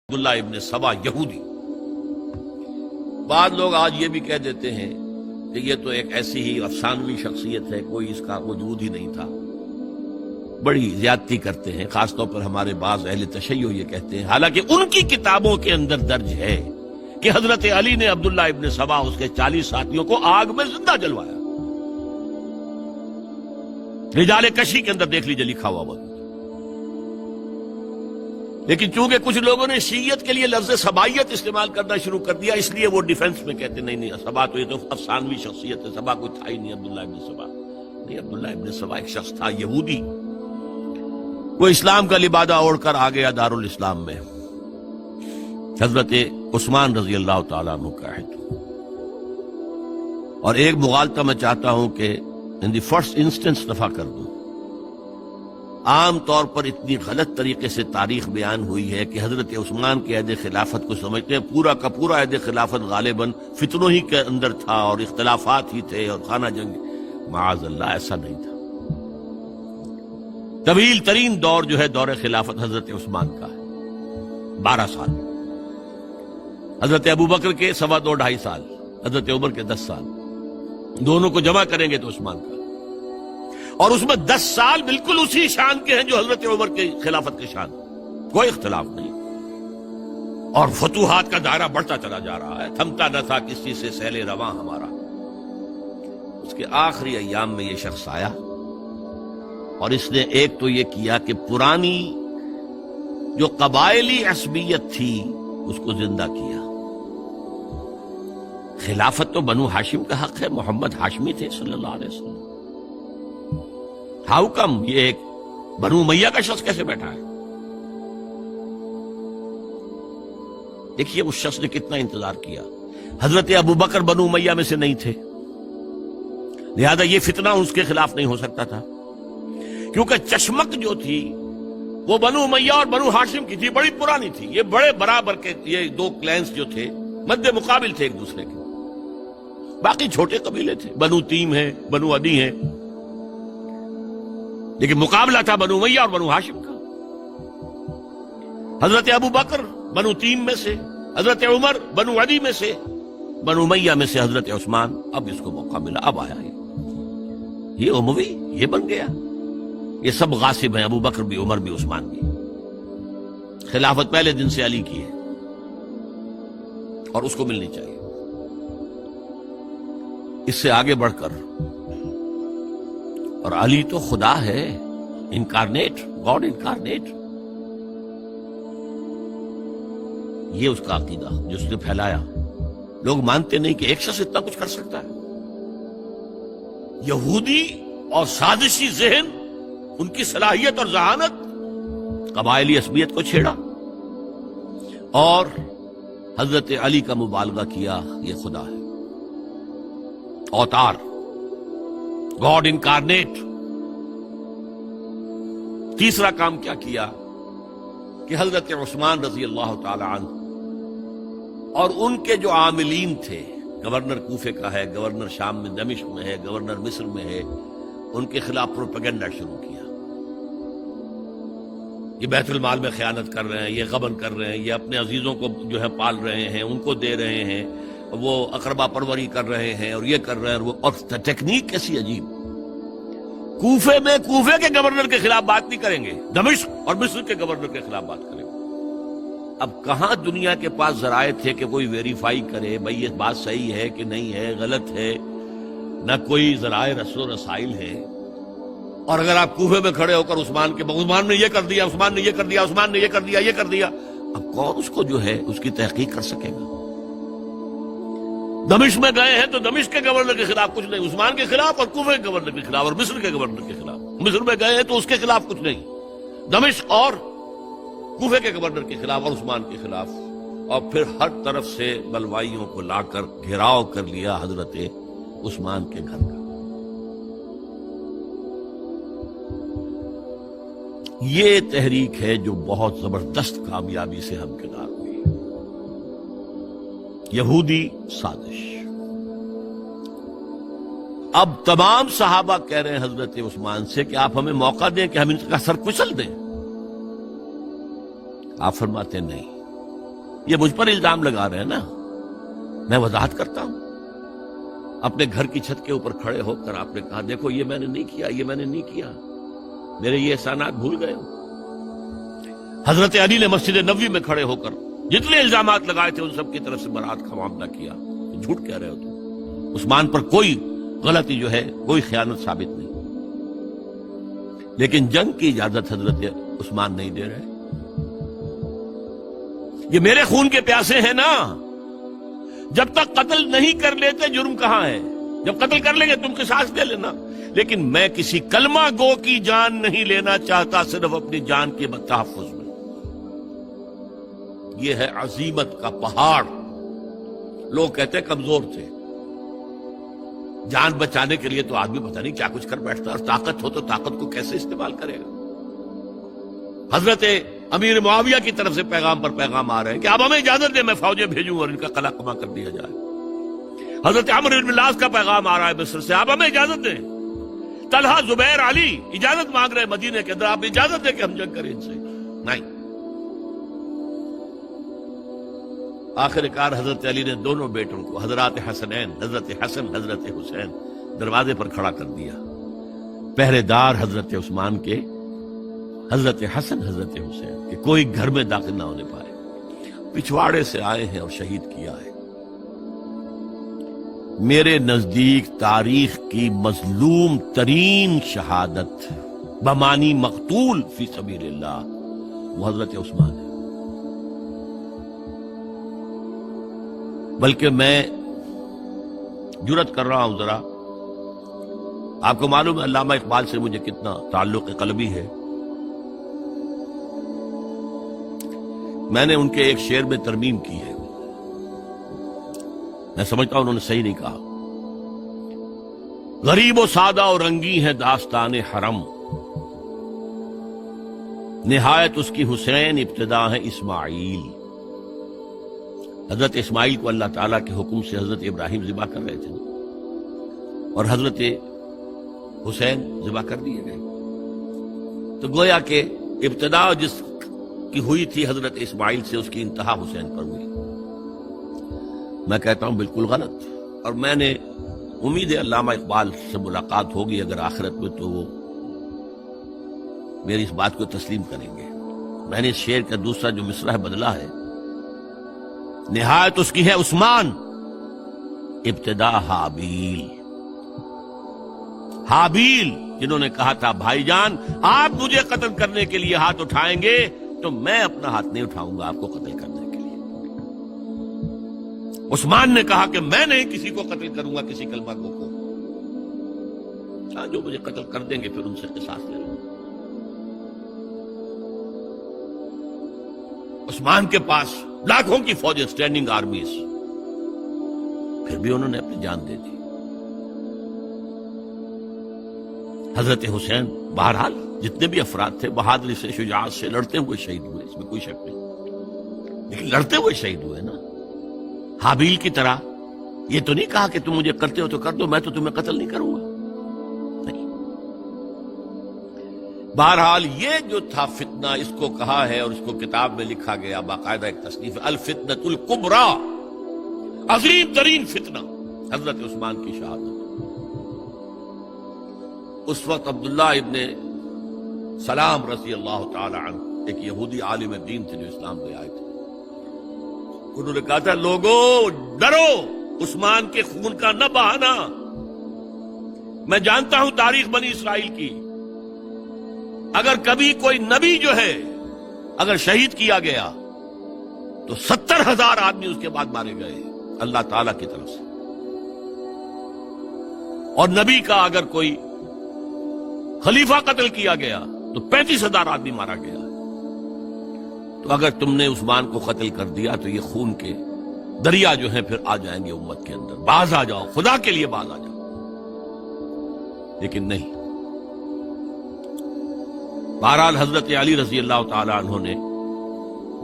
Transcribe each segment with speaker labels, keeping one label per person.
Speaker 1: عبداللہ ابن سبا یہودی۔ بعض لوگ آج یہ بھی کہہ دیتے ہیں کہ یہ تو ایک ایسی ہی افسانوی شخصیت ہے، کوئی اس کا وجود ہی نہیں تھا۔ بڑی زیادتی کرتے ہیں، خاص طور پر ہمارے بعض اہل تشیع یہ کہتے ہیں، حالانکہ ان کی کتابوں کے اندر درج ہے کہ حضرت علی نے عبداللہ ابن سبا اس کے 40 ساتھیوں کو آگ میں زندہ جلوایا۔ رجال کشی کے اندر دیکھ لیجیے لکھا ہوا وہ۔ لیکن چونکہ کچھ لوگوں نے شیعت کے لیے لفظ سبائیت استعمال کرنا شروع کر دیا، اس لیے وہ ڈیفنس میں کہتے نہیں سبا تو یہ تو افسانوی شخصیت ہے، سبا کوئی تھا ہی نہیں عبداللہ ابن سبا۔ نہیں، عبداللہ ابن سبا ایک شخص تھا یہودی، وہ اسلام کا لبادہ اوڑھ کر آ گیا دارالاسلام میں۔ حضرت عثمان رضی اللہ تعالیٰ عنہ کا ہے۔ اور ایک مغالطہ میں چاہتا ہوں کہ ان دی فرسٹ انسٹنس دفع کر دوں۔ عام طور پر اتنی غلط طریقے سے تاریخ بیان ہوئی ہے کہ حضرت عثمان کے عہد خلافت کو سمجھتے ہیں پورا کا پورا عہد خلافت غالباً فتنوں ہی کے اندر تھا اور اختلافات ہی تھے اور خانہ جنگ۔ معاذ اللہ، ایسا نہیں تھا۔ طویل ترین دور جو ہے دور خلافت حضرت عثمان کا ہے، 12 سال۔ حضرت ابوبکر کے 2.5 سال، حضرت عمر کے 10 سال، دونوں کو جمع کریں گے تو عثمان کا۔ اور اس میں 10 سال بالکل اسی شان کے ہیں جو حضرت عمر کے خلافت کے شان، کوئی اختلاف نہیں۔ اور فتوحات کا دائرہ بڑھتا چلا جا رہا ہے، تھمتا نہ تھا کسی سے سیل رواں ہمارا۔ اس کے آخری ایام میں یہ شخص آیا اور اس نے ایک تو یہ کیا کہ پرانی جو قبائلی عصبیت تھی اس کو زندہ کیا۔ خلافت تو بنو ہاشم کا حق ہے، محمد ہاشمی تھے صلی اللہ علیہ وسلم۔ ہاؤ کم یہ ایک بنو امیہ کا شخص کیسے بیٹھا ہے؟ دیکھیے اس شخص نے کتنا انتظار کیا۔ حضرت ابوبکر بنو امیہ میں سے نہیں تھے، لہذا یہ فتنہ اس کے خلاف نہیں ہو سکتا تھا، کیونکہ چشمک جو تھی وہ بنو امیہ اور بنو ہاشم کی تھی، بڑی پرانی تھی۔ یہ بڑے برابر کے یہ دو کلینز جو تھے مد مقابل تھے ایک دوسرے کے، باقی چھوٹے قبیلے تھے، بنو تیم ہے، بنو عدی ہے، لیکن مقابلہ تھا بنو امیہ اور بنو ہاشم کا۔ حضرت ابوبکر بنو تیم میں سے، حضرت عمر بنو عدی میں سے، بنو امیہ میں سے حضرت عثمان۔ اب اس کو موقع ملا، اب آیا یہ اموی، یہ بن گیا۔ یہ سب غاصب ہیں، ابوبکر بھی، عمر بھی، عثمان بھی۔ خلافت پہلے دن سے علی کی ہے اور اس کو ملنی چاہیے۔ اس سے آگے بڑھ کر، اور علی تو خدا ہے، انکارنیٹ، گاڈ انکارنیٹ۔ یہ اس کا عقیدہ جو اس نے پھیلایا۔ لوگ مانتے نہیں کہ ایک شخص اتنا کچھ کر سکتا ہے۔ یہودی اور سازشی ذہن، ان کی صلاحیت اور ذہانت، قبائلی عصبیت کو چھیڑا اور حضرت علی کا مبالغہ کیا یہ خدا ہے، اوتار، گاڈ انکارنیٹ۔ تیسرا کام کیا کیا کہ حضرت عثمان رضی اللہ تعالی عنہ اور ان کے جو عاملین تھے، گورنر کوفے کا ہے، گورنر شام میں دمشق میں ہے، گورنر مصر میں ہے، ان کے خلاف پروپیگنڈا شروع کیا۔ یہ بیت المال میں خیانت کر رہے ہیں، یہ غبن کر رہے ہیں، یہ اپنے عزیزوں کو جو ہے پال رہے ہیں، ان کو دے رہے ہیں، وہ اقربا پروری کر رہے ہیں اور یہ کر رہے ہیں، اور ٹیکنیک کیسی عجیب۔ کوفے میں کوفے کے گورنر کے خلاف بات نہیں کریں گے، دمشق اور مصر کے گورنر کے خلاف بات کریں گے۔ اب کہاں دنیا کے پاس ذرائع تھے کہ کوئی ویریفائی کرے بھئی یہ بات صحیح ہے کہ نہیں ہے، غلط ہے؟ نہ کوئی ذرائع رسل و رسائل ہے۔ اور اگر آپ کوفے میں کھڑے ہو کر عثمان نے یہ کر دیا، عثمان نے یہ کر دیا، عثمان نے یہ کر دیا، یہ کر دیا، اب کون اس کو جو ہے اس کی تحقیق کر سکے گا؟ دمشق میں گئے ہیں تو دمشق کے گورنر کے خلاف کچھ نہیں، عثمان کے خلاف، اور کوفے کے گورنر کے خلاف اور مصر کے گورنر کے خلاف۔ مصر میں گئے ہیں تو اس کے خلاف کچھ نہیں، دمشق اور کوفے کے گورنر کے خلاف اور عثمان کے خلاف۔ اور پھر ہر طرف سے بلوائیوں کو لا کر گھیراؤ کر لیا حضرت عثمان کے گھر کا۔ یہ تحریک ہے جو بہت زبردست کامیابی سے ہمکنار ہوئی۔ یہودی سازش۔ اب تمام صحابہ کہہ رہے ہیں حضرت عثمان سے کہ آپ ہمیں موقع دیں کہ ہم ان کا سر کچل دیں۔ آپ فرماتے نہیں، یہ مجھ پر الزام لگا رہے ہیں نا. میں وضاحت کرتا ہوں. اپنے گھر کی چھت کے اوپر کھڑے ہو کر آپ نے کہا دیکھو یہ میں نے نہیں کیا، یہ میں نے نہیں کیا، میرے یہ احسانات بھول گئے ہو. حضرت علی نے مسجد نبوی میں کھڑے ہو کر جتنے الزامات لگائے تھے ان سب کی طرف سے برات کا معاملہ کیا. جھوٹ کہہ رہے ہو تم. عثمان پر کوئی غلطی جو ہے، کوئی خیانت ثابت نہیں. لیکن جنگ کی اجازت حضرت عثمان نہیں دے رہے. یہ میرے خون کے پیاسے ہیں نا. جب تک قتل نہیں کر لیتے جرم کہاں ہے؟ جب قتل کر لیں گے تم قصاص دے لینا. لیکن میں کسی کلمہ گو کی جان نہیں لینا چاہتا، صرف اپنی جان کے تحفظ میں. یہ ہے عزیمت کا پہاڑ. لوگ کہتے ہیں کمزور تھے. جان بچانے کے لیے تو آدمی پتہ نہیں کیا کچھ کر بیٹھتا، اور طاقت ہو تو طاقت کو کیسے استعمال کرے گا. حضرت امیر معاویہ کی طرف سے پیغام پر پیغام آ رہے ہیں کہ آپ ہمیں اجازت دیں میں فوجیں بھیجوں اور ان کا قلع کما کر دیا جائے. حضرت عمرو بن العاص کا پیغام آ رہا ہے مصر سے، آپ ہمیں اجازت دیں. طلحہ، زبیر، علی اجازت مانگ رہے ہیں مدینے کے اندر، آپ اجازت دیں کہ ہم جنگ کریں ان سے. نہیں. آخر کار حضرت علی نے دونوں بیٹوں کو، حضرات حسنین، حضرت حسن، حضرت حسین، دروازے پر کھڑا کر دیا. پہرے دار حضرت عثمان کے، حضرت حسن، حضرت حسین کہ کوئی گھر میں داخل نہ ہونے پائے. پچھواڑے سے آئے ہیں اور شہید کیا ہے. میرے نزدیک تاریخ کی مظلوم ترین شہادت بمانی مقتول فی سبیل اللہ وہ حضرت عثمان ہے. بلکہ میں جرات کر رہا ہوں ذرا، آپ کو معلوم ہے علامہ اقبال سے مجھے کتنا تعلق قلبی ہے. میں نے ان کے ایک شعر میں ترمیم کی ہے. میں سمجھتا ہوں انہوں نے صحیح نہیں کہا. غریب و سادہ اور رنگی ہے داستان حرم، نہایت اس کی حسین ابتدا ہے اسماعیل. حضرت اسماعیل کو اللہ تعالیٰ کے حکم سے حضرت ابراہیم ذبح کر رہے تھے اور حضرت حسین ذبح کر دیے گئے. تو گویا کہ ابتدا جس کی ہوئی تھی حضرت اسماعیل سے، اس کی انتہا حسین پر ہوئی. میں کہتا ہوں بالکل غلط. اور میں نے امید ہے علامہ اقبال سے ملاقات ہوگی اگر آخرت میں تو وہ میری اس بات کو تسلیم کریں گے. میں نے اس شعر کا دوسرا جو مصرع ہے بدلا ہے. نہایت اس کی ہے عثمان ابتدا حابیل. حابیل جنہوں نے کہا تھا بھائی جان آپ مجھے قتل کرنے کے لیے ہاتھ اٹھائیں گے تو میں اپنا ہاتھ نہیں اٹھاؤں گا آپ کو قتل کرنے کے لیے. عثمان نے کہا کہ میں نہیں کسی کو قتل کروں گا، کسی کلمہ گو کو. جو مجھے قتل کر دیں گے پھر ان سے قصاص لے لوں گا. عثمان کے پاس لاکھوں کی فوجیں، اسٹینڈنگ آرمیز، پھر بھی انہوں نے اپنی جان دے دی. حضرت حسین بہرحال جتنے بھی افراد تھے بہادری سے، شجاعت سے لڑتے ہوئے شہید ہوئے، اس میں کوئی شک نہیں. لیکن لڑتے ہوئے شہید ہوئے نا. حابیل کی طرح یہ تو نہیں کہا کہ تم مجھے کرتے ہو تو کر دو، میں تو تمہیں قتل نہیں کروں گا. نہیں. بہرحال یہ جو تھا فتنہ، اس کو کہا ہے اور اس کو کتاب میں لکھا گیا، باقاعدہ ایک تصنیف الفتنۃ الکبریٰ، عظیم ترین فتنہ حضرت عثمان کی شہادت. اس وقت عبداللہ ابن سلام رضی اللہ تعالی عنہ ایک یہودی عالم دین تھے جو اسلام لے آئے تھے. انہوں نے کہا تھا لوگوں ڈرو، عثمان کے خون کا نہ بہانا. میں جانتا ہوں تاریخ بنی اسرائیل کی، اگر کبھی کوئی نبی جو ہے اگر شہید کیا گیا تو 70,000 آدمی اس کے بعد مارے گئے اللہ تعالی کی طرف سے. اور نبی کا اگر کوئی خلیفہ قتل کیا گیا تو 35,000 آدمی مارا گیا. تو اگر تم نے عثمان کو قتل کر دیا تو یہ خون کے دریا جو ہیں پھر آ جائیں گے امت کے اندر. باز آ جاؤ، خدا کے لیے باز آ جاؤ. لیکن نہیں. بہرحال حضرت علی رضی اللہ تعالی عنہ نے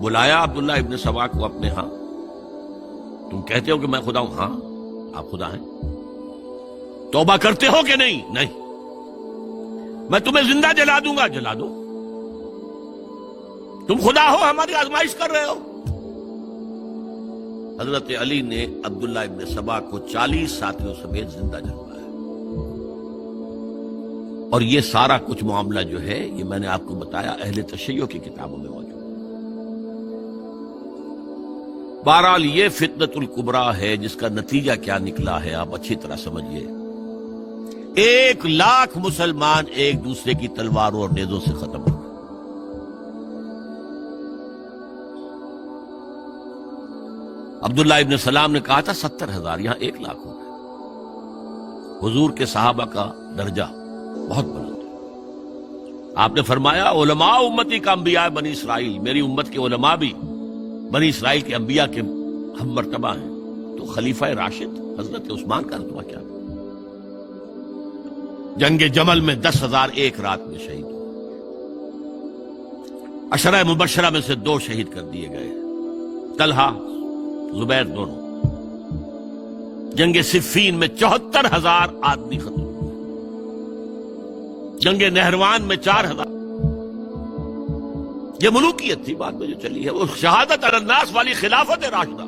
Speaker 1: بلایا عبداللہ ابن سبا کو اپنے ہاں. تم کہتے ہو کہ میں خدا ہوں؟ ہاں آپ خدا ہیں. توبہ کرتے ہو کہ نہیں؟ نہیں. میں تمہیں زندہ جلا دوں گا. جلا دو. تم خدا ہو، ہماری آزمائش کر رہے ہو. حضرت علی نے عبداللہ ابن سبا کو 40 ساتھیوں سمیت زندہ جلوایا، اور یہ سارا کچھ معاملہ جو ہے یہ میں نے آپ کو بتایا اہل تشیع کی کتابوں میں موجود ہے۔ بہرحال یہ فتنۃ الکبریٰ ہے جس کا نتیجہ کیا نکلا ہے آپ اچھی طرح سمجھیے۔ 1,00,000 مسلمان ایک دوسرے کی تلواروں اور نیزوں سے ختم ہو گئے۔ عبداللہ ابن سلام نے کہا تھا 70,000، یہاں 1,00,000 ہو گئے۔ حضور کے صحابہ کا درجہ بہت بلند ہے۔ آپ نے فرمایا علماء امتی کا انبیاء بنی اسرائیل، میری امت کے علماء بھی بنی اسرائیل کے انبیاء کے ہم مرتبہ ہیں۔ تو خلیفہ راشد حضرت عثمان کا رتبہ کیا تھا؟ جنگ جمل میں 10,000 ایک رات میں شہید ہوئے، عشرہ مبشرہ میں سے 2 شہید کر دیے گئے، طلحہ زبیر دونوں۔ جنگ صفین میں 74,000 آدمی ختم ہوئے، جنگ نہروان میں 4,000۔ یہ ملوکیت تھی بعد میں جو چلی ہے، وہ شہادت علی الناس والی خلافت راشدہ۔